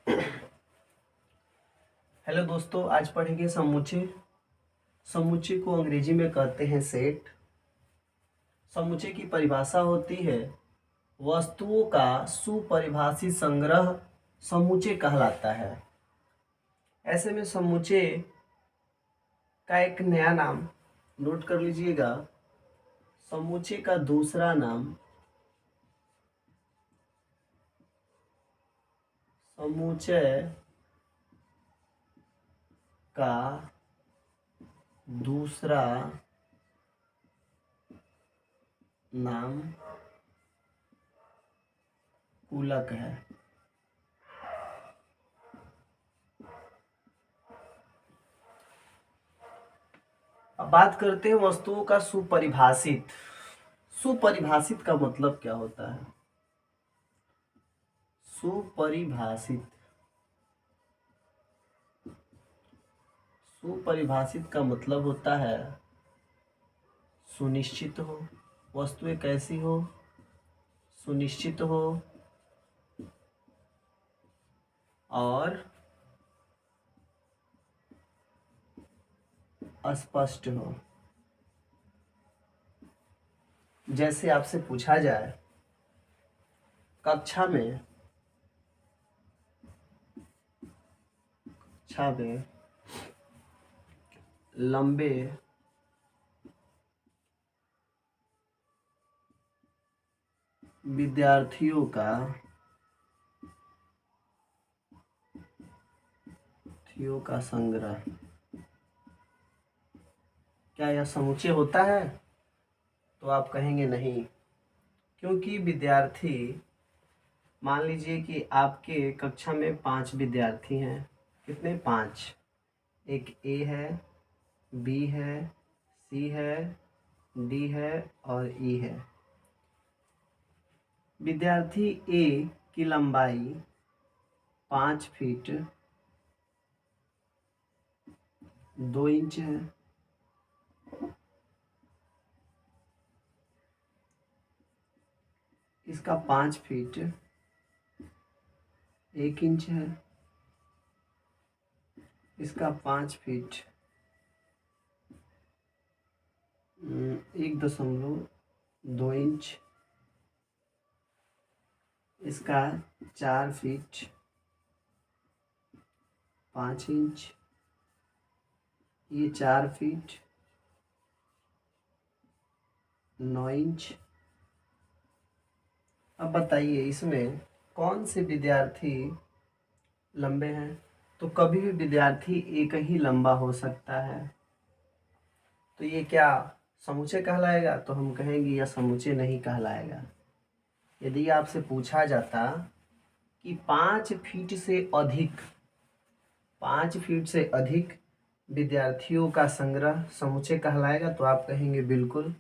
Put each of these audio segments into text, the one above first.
Hello दोस्तों, आज पढ़ेंगे समुच्चय। समुच्चय को अंग्रेजी में कहते हैं सेट। समुच्चय की परिभाषा होती है वस्तुओं का सुपरिभाषित संग्रह समुच्चय कहलाता है। ऐसे में समुच्चय का एक नया नाम नोट कर लीजिएगा। समुच्चय का दूसरा नाम समुच्चय का दूसरा नाम कुलक है। अब बात करते हैं वस्तुओं का सुपरिभाषित। सुपरिभाषित का मतलब क्या होता है? सुपरिभाषित सुपरिभाषित का मतलब होता है सुनिश्चित हो। वस्तुएं कैसी हो? सुनिश्चित हो और अस्पष्ट हो। जैसे आपसे पूछा जाए कक्षा में लंबे विद्यार्थियों का संग्रह, क्या यह समुच्चय होता है? तो आप कहेंगे नहीं, क्योंकि विद्यार्थी, मान लीजिए कि आपके कक्षा में 5 विद्यार्थी हैं। कितने? 5। एक ए है, बी है, सी है, डी है और ई है। विद्यार्थी ए की लंबाई 5 फीट 2 इंच है। इसका 5 फीट 1 इंच है। इसका 5 फीट 1.2 इंच। इसका 4 फीट 5 इंच। ये 4 फीट 9 इंच। अब बताइए इसमें कौन से विद्यार्थी लंबे हैं? तो कभी भी विद्यार्थी एक ही लंबा हो सकता है। तो ये क्या समुच्चय कहलाएगा? तो हम कहेंगे यह समुच्चय नहीं कहलाएगा। यदि आपसे पूछा जाता कि 5 फीट से अधिक विद्यार्थियों का संग्रह समुच्चय कहलाएगा, तो आप कहेंगे बिल्कुल।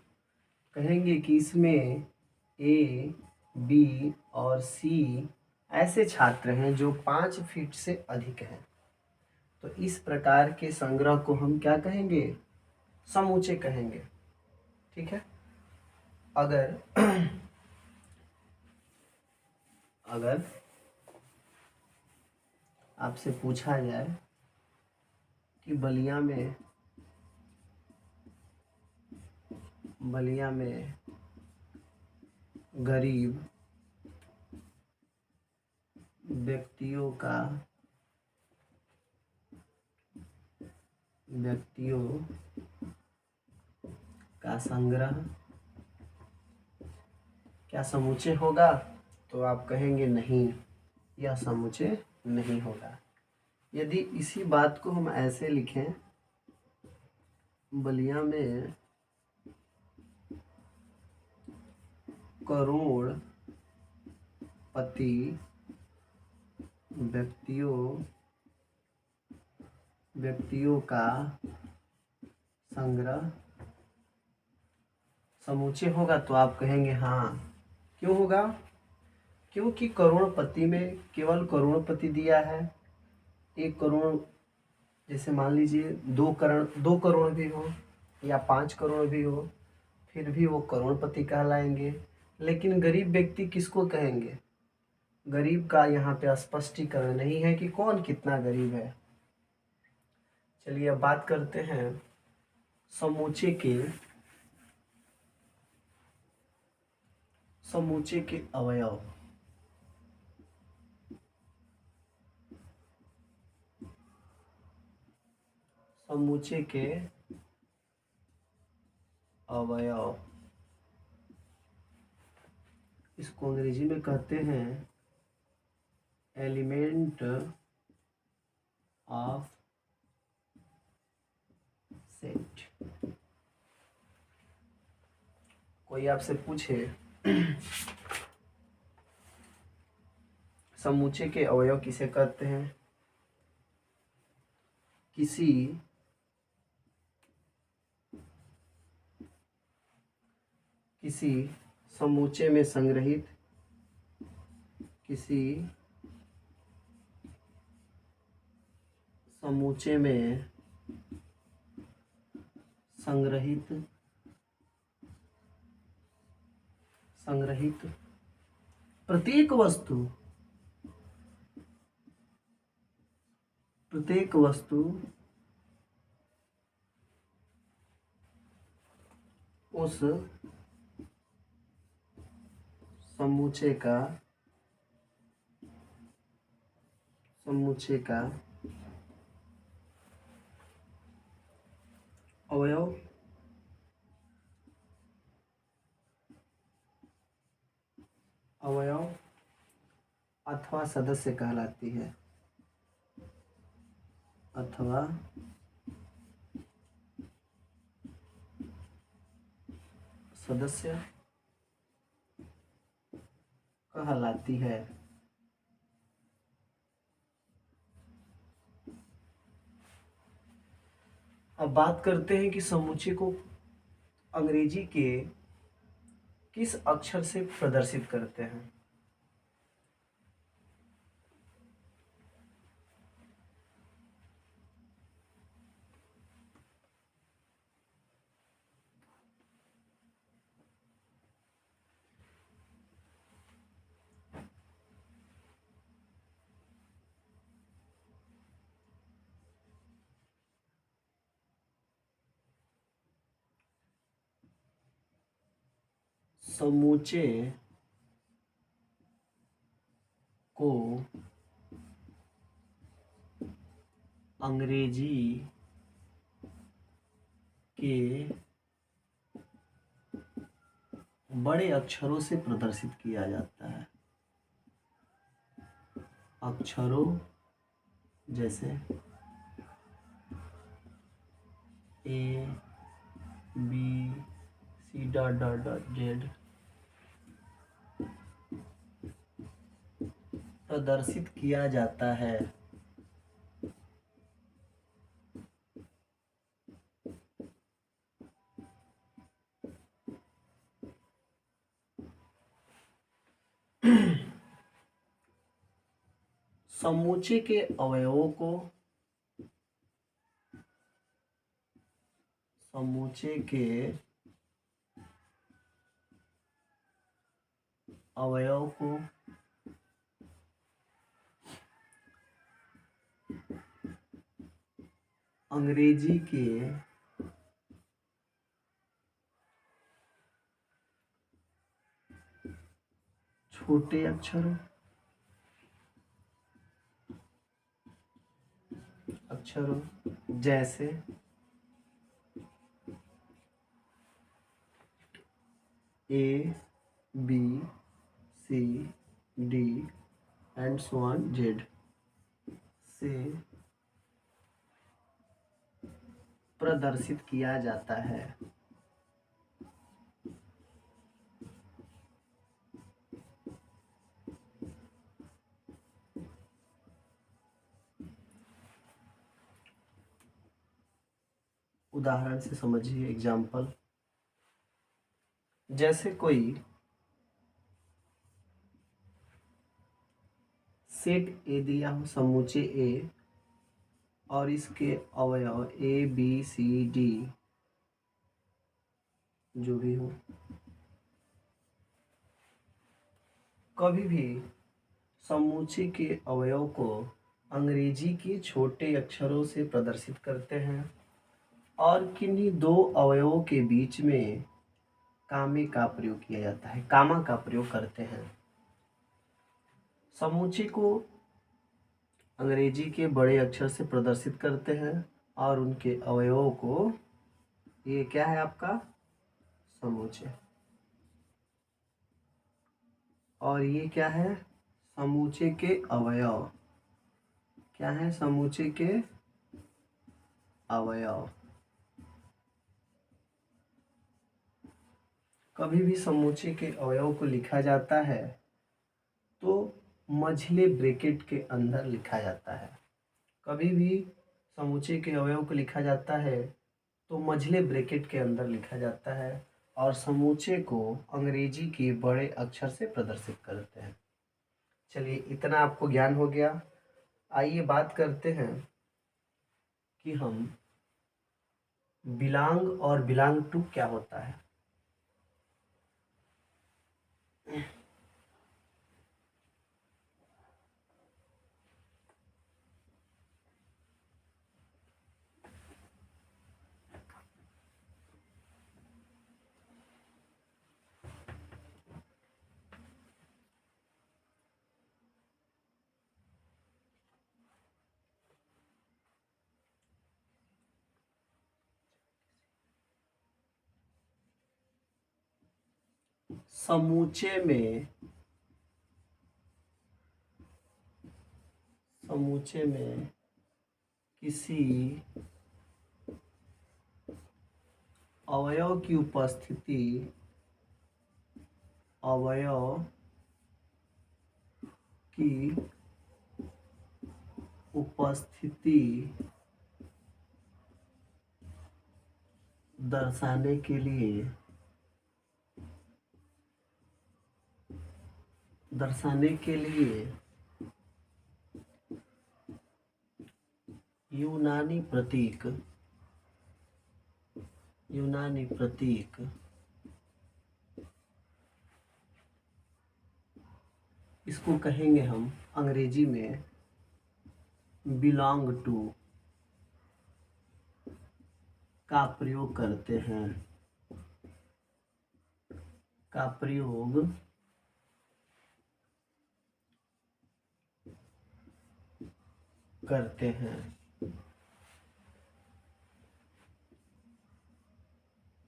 कहेंगे कि इसमें ए, बी और सी ऐसे छात्र हैं जो 5 फीट से अधिक हैं। तो इस प्रकार के संग्रह को हम क्या कहेंगे? समुच्चय कहेंगे। ठीक है। अगर आपसे पूछा जाए कि बलिया में गरीब व्यक्तियों का संग्रह क्या समुच्चय होगा? तो आप कहेंगे नहीं, यह समुच्चय नहीं होगा। यदि इसी बात को हम ऐसे लिखें, बलिया में करोड़पति व्यक्तियों का संग्रह समुच्चय होगा, तो आप कहेंगे हाँ। क्यों होगा? क्योंकि करोड़पति में केवल करोड़पति दिया है। 1 करोड़, जैसे मान लीजिए 2 करोड़ भी हो या 5 करोड़ भी हो, फिर भी वो करोड़पति कहलाएंगे। लेकिन गरीब व्यक्ति किसको कहेंगे? गरीब का यहाँ पे स्पष्टीकरण नहीं है कि कौन कितना गरीब है। चलिए अब बात करते हैं समूचे के अवयव। समूचे के अवयव इसको अंग्रेजी में कहते हैं एलिमेंट ऑफ सेट। कोई आपसे पूछे समूचे के अवयव किसे कहते हैं, किसी समूचे में संग्रहित किसी समूचे में संग्रहित प्रत्येक वस्तु उस समूचे का अवयव अथवा सदस्य कहलाती है, अथवा सदस्य कहलाती है। अब बात करते हैं कि समुच्चय को अंग्रेजी के किस अक्षर से प्रदर्शित करते हैं। समूचे को अंग्रेजी के बड़े अक्षरों से प्रदर्शित किया जाता है। अक्षरों जैसे A B C dot dot dot Z प्रदर्शित किया जाता है। समूचे के अवयवों को अंग्रेजी के छोटे अक्षरों जैसे A B C D and so on Z से प्रदर्शित किया जाता है। उदाहरण से समझिए, एग्जाम्पल, जैसे कोई सेट ए दिया हो, समूचे ए, और इसके अवयव A B C D जो भी हो, कभी भी समूचे के अवयव को अंग्रेजी के छोटे अक्षरों से प्रदर्शित करते हैं और किन्हीं दो अवयवों के बीच में कामे का प्रयोग किया जाता है, कामा का प्रयोग करते हैं। समूचे को अंग्रेजी के बड़े अक्षर से प्रदर्शित करते हैं और उनके अवयवों को, ये क्या है आपका समूचे, और ये क्या है समूचे के अवयव, क्या है समूचे के अवयव। कभी भी समूचे के अवयव को लिखा जाता है तो मझले ब्रैकेट के अंदर लिखा जाता है। कभी भी समूचे के अवयव को लिखा जाता है तो मझले ब्रैकेट के अंदर लिखा जाता है और समूचे को अंग्रेजी के बड़े अक्षर से प्रदर्शित करते हैं। चलिए इतना आपको ज्ञान हो गया। आइए बात करते हैं कि हम बिलोंग और बिलोंग टू क्या होता है। समूचे में किसी अवयव की उपस्थिति दर्शाने के लिए यूनानी प्रतीक इसको कहेंगे हम अंग्रेजी में बिलोंग टू का प्रयोग करते हैं,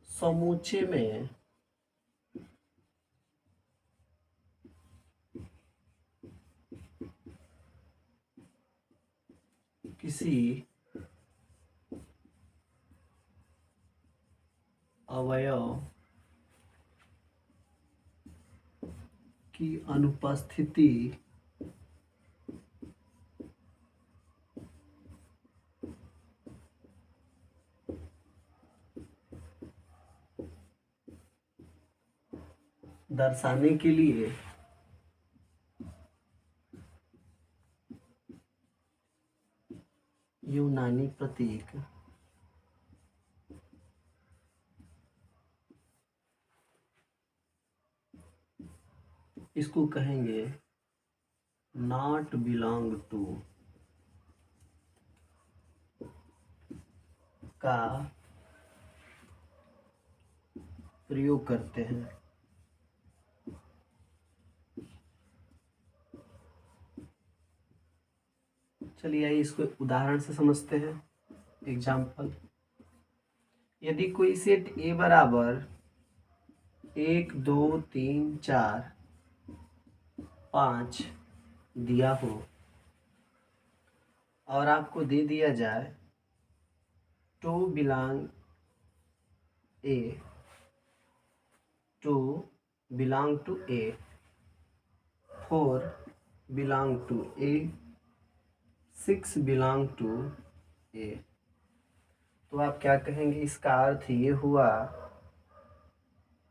समूचे में किसी अवयव की अनुपस्थिति दर्शाने के लिए यूनानी प्रतीक इसको कहेंगे नॉट बिलोंग टू का प्रयोग करते हैं। चलिए आइए इसको उदाहरण से समझते हैं। एग्जाम्पल, यदि कोई सेट ए बराबर 1 2 3 4 5 दिया हो और आपको दे दिया जाए 2 belong A, 2 belong to A, 4 belong to A, 6 belong to A, तो आप क्या कहेंगे? इसका अर्थ ये हुआ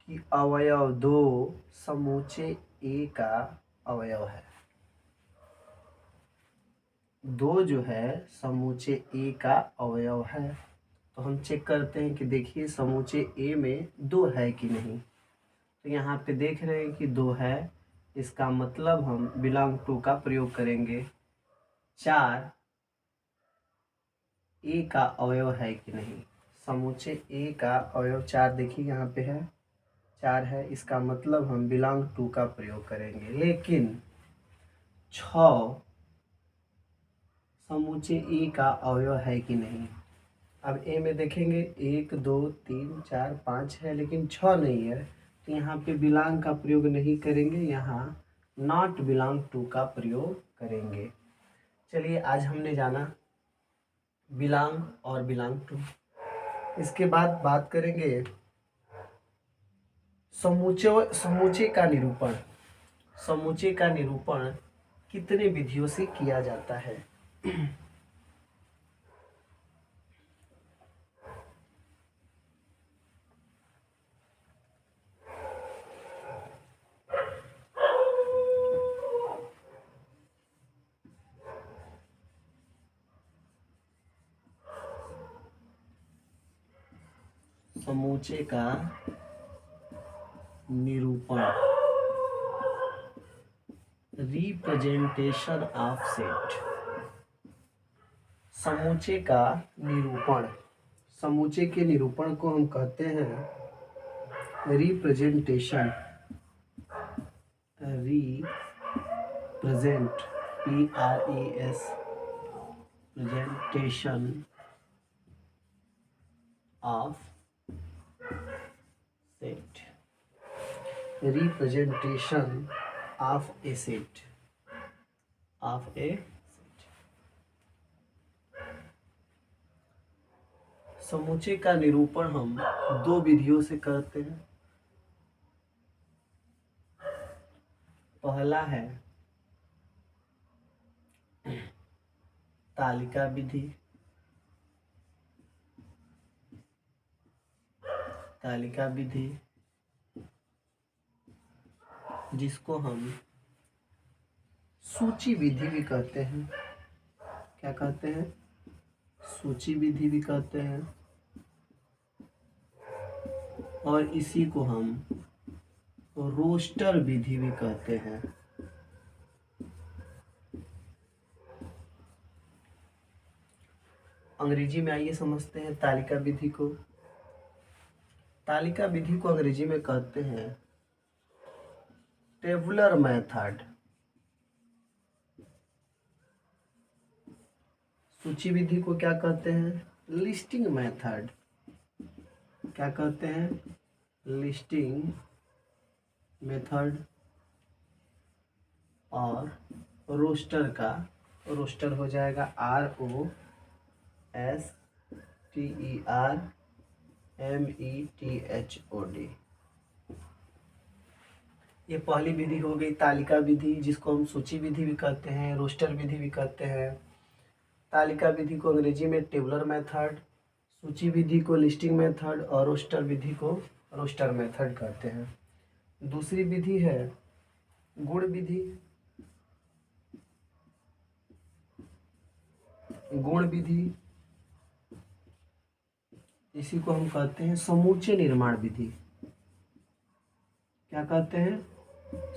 कि अवयव 2 समूचे ए का अवयव है। 2 जो है समूचे ए का अवयव है। तो हम चेक करते हैं कि देखिए समूचे ए में 2 है कि नहीं। तो यहाँ पे देख रहे हैं कि 2 है, इसका मतलब हम बिलोंग टू का प्रयोग करेंगे। 4 ए का अवयव है कि नहीं। समुच्चय ए का अवयव 4 देखिए यहाँ पे है, 4 है, इसका मतलब हम बिलोंग टू का प्रयोग करेंगे। लेकिन 6 समुच्चय ए का अवयव है कि नहीं। अब ए में देखेंगे 1 2 3 4 5 है, लेकिन 6 नहीं है, तो यहाँ पे बिलोंग का प्रयोग नहीं करेंगे, यहाँ नॉट बिलोंग टू का प्रयोग करेंगे। चलिए आज हमने जाना बिलोंग और बिलोंग टू। इसके बाद बात करेंगे समूचे का निरूपण। समूचे का निरूपण कितने विधियों से किया जाता है। समूचे का निरूपण, रिप्रेजेंटेशन ऑफ सेट। समूचे का निरूपण, समूचे के निरूपण को हम कहते हैं representation. Represent PRES presentation of set. Representation of A set, of A set. समुच्चय का निरूपण हम 2 विधियों से करते हैं। पहला है तालिका विधि। तालिका विधि जिसको हम सूची विधि भी कहते हैं। क्या कहते हैं? सूची विधि भी कहते हैं, और इसी को हम रोस्टर विधि भी कहते हैं। अंग्रेजी में आइए समझते हैं तालिका विधि को। तालिका विधि को अंग्रेजी में कहते हैं टेबुलर मेथड। सूची विधि को क्या कहते हैं? Listing method. क्या कहते हैं? Listing method. और रोस्टर का, रोस्टर हो जाएगा ROSTERMETHOD। ये पहली विधि हो गई तालिका विधि, जिसको हम सूची विधि भी कहते हैं, रोस्टर विधि भी कहते हैं। तालिका विधि को अंग्रेजी में टेबुलर मेथड, सूची विधि को लिस्टिंग मेथड, और रोस्टर विधि को रोस्टर मेथड कहते हैं। दूसरी विधि है गुण विधि। गुण विधि इसी को हम कहते हैं समूचे निर्माण विधि। क्या कहते हैं?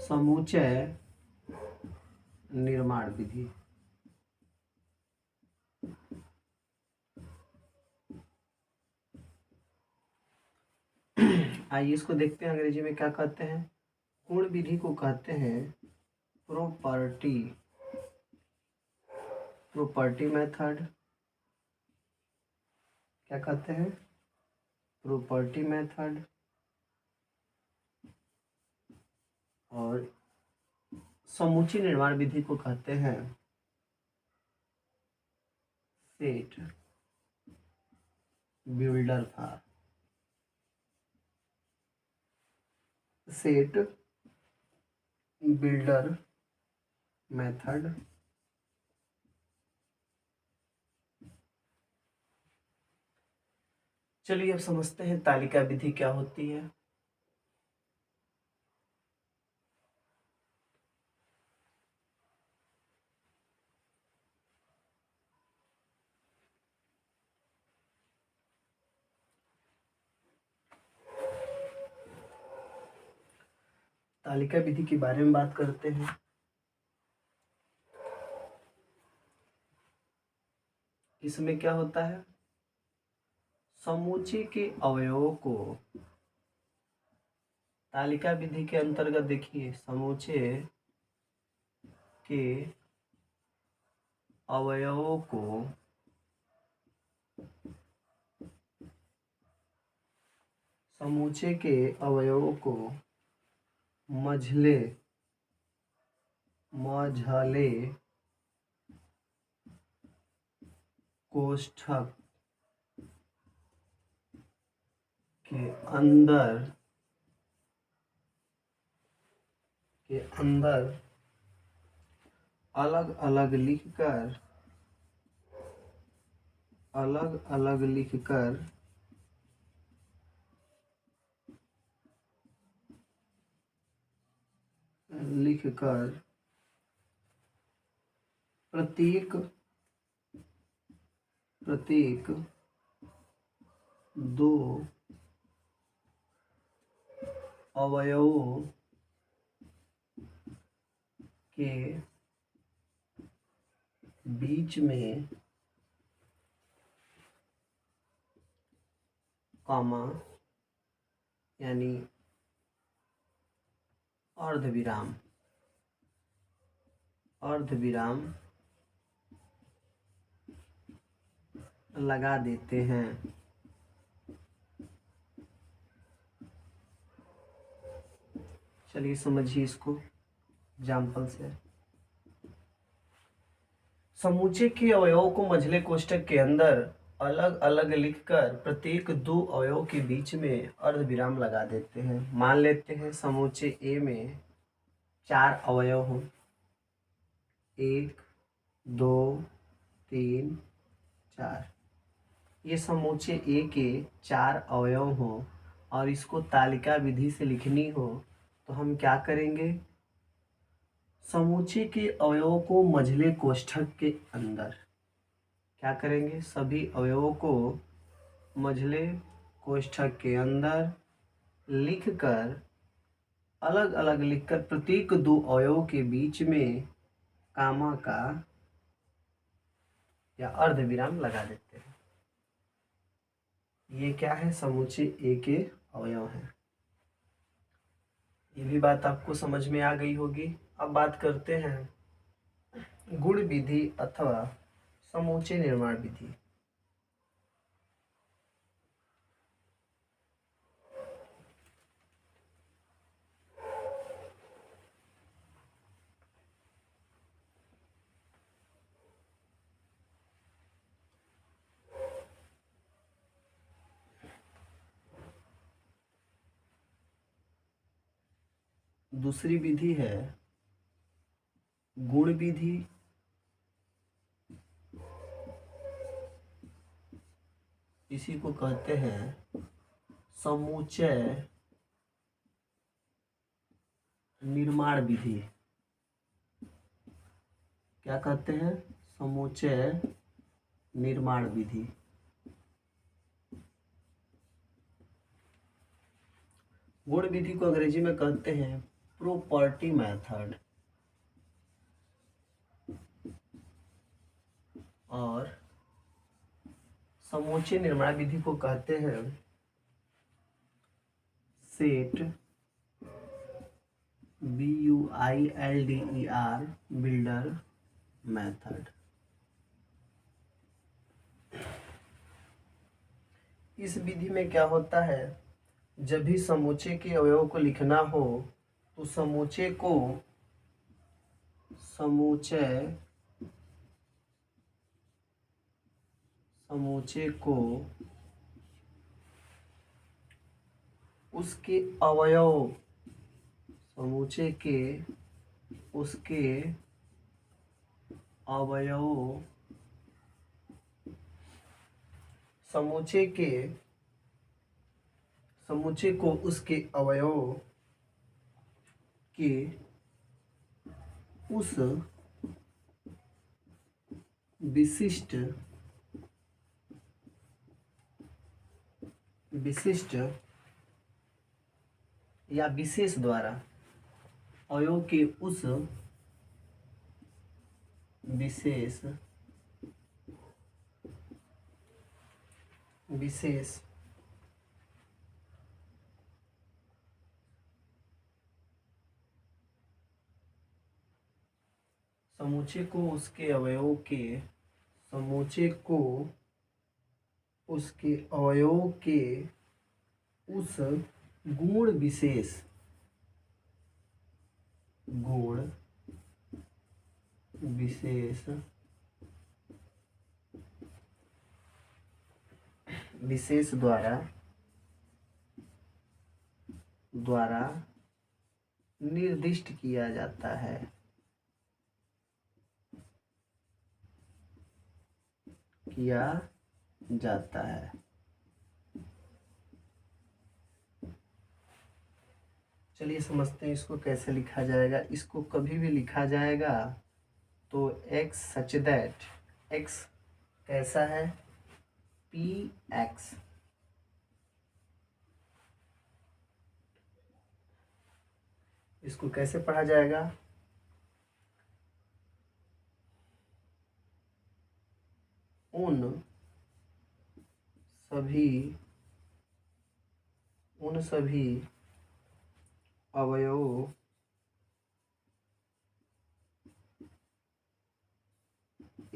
समूचय निर्माण विधि। आइए इसको देखते हैं अंग्रेजी में क्या कहते हैं। गुण विधि को कहते हैं प्रॉपर्टी मेथड। क्या कहते हैं? Property method. और समूची निर्माण विधि को कहते हैं सेट बिल्डर था। Set builder method. चलिए अब समझते हैं तालिका विधि क्या होती है। तालिका विधि के बारे में बात करते हैं। इसमें क्या होता है, समूचे के अवयवों को तालिका विधि के अंतर्गत देखिए, समूचे के अवयवों को समूचे के अवयवों को मझले कोष्ठक के अंदर अलग अलग लिखकर प्रत्येक दो अवयवों के बीच में कॉमा यानी अर्धविराम लगा देते हैं। चलिए समझिए इसको एग्जाम्पल से। समूचे के अवयवों को मझले कोष्ठक के अंदर अलग अलग लिखकर प्रत्येक दो अवयवों के बीच में अर्धविराम लगा देते हैं। मान लेते हैं समूचे ए में 4 अवयव हों, 1 2 3 4। ये समूचे ए के 4 अवयव हों और इसको तालिका विधि से लिखनी हो तो हम क्या करेंगे, समूचे के अवयवों को मझले कोष्ठक के अंदर क्या करेंगे, सभी अवयवों को मझले कोष्ठक के अंदर लिखकर अलग अलग लिखकर प्रत्येक दो अवयवों के बीच में कामा का या अर्धविराम लगा देते हैं। ये क्या है, समूचे ए के अवयव हैं। ये भी बात आपको समझ में आ गई होगी। अब बात करते हैं गुण विधि अथवा समूचे निर्माण विधि। दूसरी विधि है गुण विधि। इसी को कहते हैं समूचय निर्माण विधि। क्या कहते हैं, समूचय निर्माण विधि। गुण विधि को अंग्रेजी में कहते हैं प्रॉपर्टी मेथड और समूचे निर्माण विधि को कहते हैं सेट BUILDER बिल्डर मेथड। इस विधि में क्या होता है, जब भी समूचे के अवयवों को लिखना हो तो समूचे को उसके अवयव समूचे के उसके अवयवों समूचे को उसके अवयवों के उस विशिष्ट या विशेष द्वारा अवयव के उस विशेष विशेष समूचे को उसके अवयवों के समूचे को उसके अवयवों के उस गुण विशेष विशेष द्वारा निर्दिष्ट किया जाता है। चलिए समझते हैं इसको कैसे लिखा जाएगा। इसको कभी भी लिखा जाएगा तो x सच दैट x कैसा है, px। इसको कैसे पढ़ा जाएगा, उन सभी अवयवों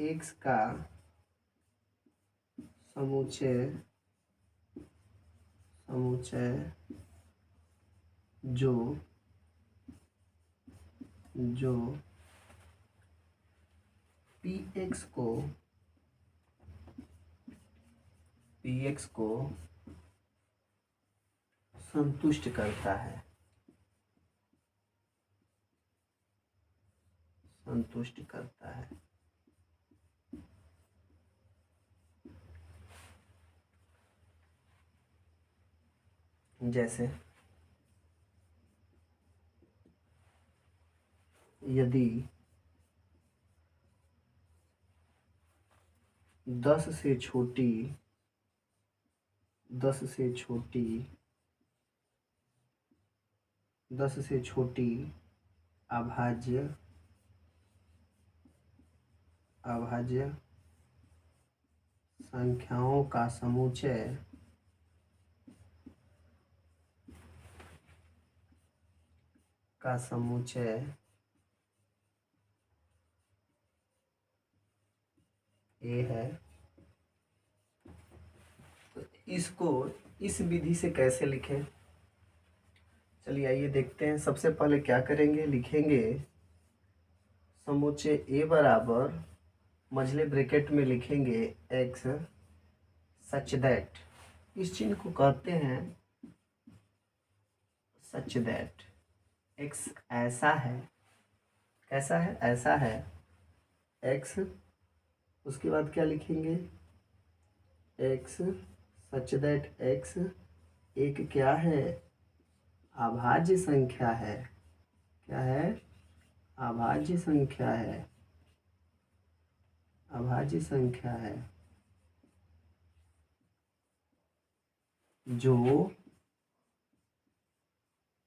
x का समुच्चय जो px को संतुष्ट करता है। जैसे यदि 10 से छोटी अभाज्य संख्याओं का समुच्चय ए है, तो इसको इस विधि से कैसे लिखें। चलिए आइए देखते हैं। सबसे पहले क्या करेंगे, लिखेंगे समुच्चय ए बराबर मझले ब्रैकेट में लिखेंगे x सच दैट, इस चिन्ह को कहते हैं सच दैट x ऐसा है। कैसा है, ऐसा है x। उसके बाद क्या लिखेंगे, x सच दैट x एक क्या है, अभाज्य संख्या है। क्या है, अभाज्य संख्या है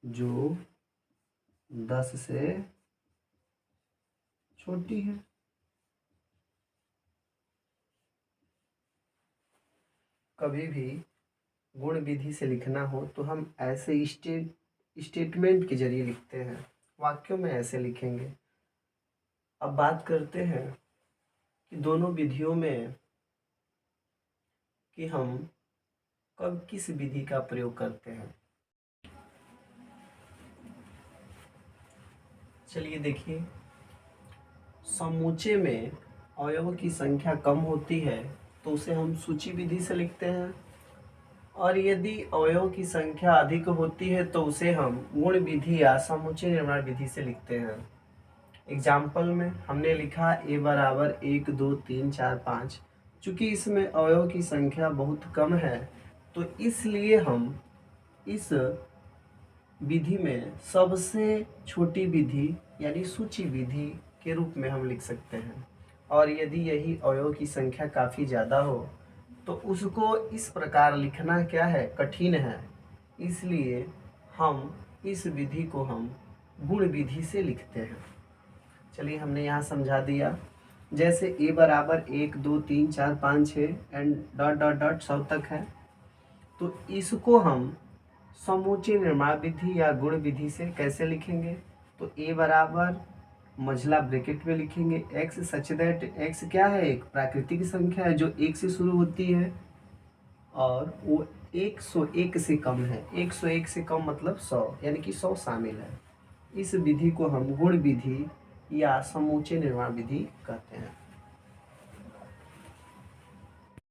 जो 10 से छोटी है। कभी भी गुण विधि से लिखना हो तो हम ऐसे स्टेटमेंट के जरिए लिखते हैं, वाक्यों में ऐसे लिखेंगे। अब बात करते हैं कि दोनों विधियों में कि हम कब किस विधि का प्रयोग करते हैं। चलिए देखिए, समुच्चय में अवयवों की संख्या कम होती है तो उसे हम सूची विधि से लिखते हैं, और यदि अवयवों की संख्या अधिक होती है तो उसे हम गुण विधि या समुच्चय निर्माण विधि से लिखते हैं। एग्जाम्पल में हमने लिखा a बराबर 1 2 3 4 5। चूंकि इसमें अवयवों की संख्या बहुत कम है तो इसलिए हम इस विधि में सबसे छोटी विधि यानी सूची विधि के रूप में हम लिख सकते हैं। और यदि यही अवयव की संख्या काफ़ी ज़्यादा हो तो उसको इस प्रकार लिखना क्या है, कठिन है। इसलिए हम इस विधि को हम गुण विधि से लिखते हैं। चलिए हमने यहाँ समझा दिया। जैसे a बराबर 1 2 3 4 5 6 एंड डॉट डॉट डॉट 100 तक है, तो इसको हम समूची निर्माण विधि या गुण विधि से कैसे लिखेंगे? तो a बराबर मझला ब्रैकेट में लिखेंगे x सच दैट x क्या है? एक प्राकृतिक संख्या है जो 1 से शुरू होती है और वो 101 से कम है। 101 से कम मतलब 100, यानी कि 100 शामिल है। इस विधि को हम गुण विधि या समूचे निर्माण विधि कहते हैं।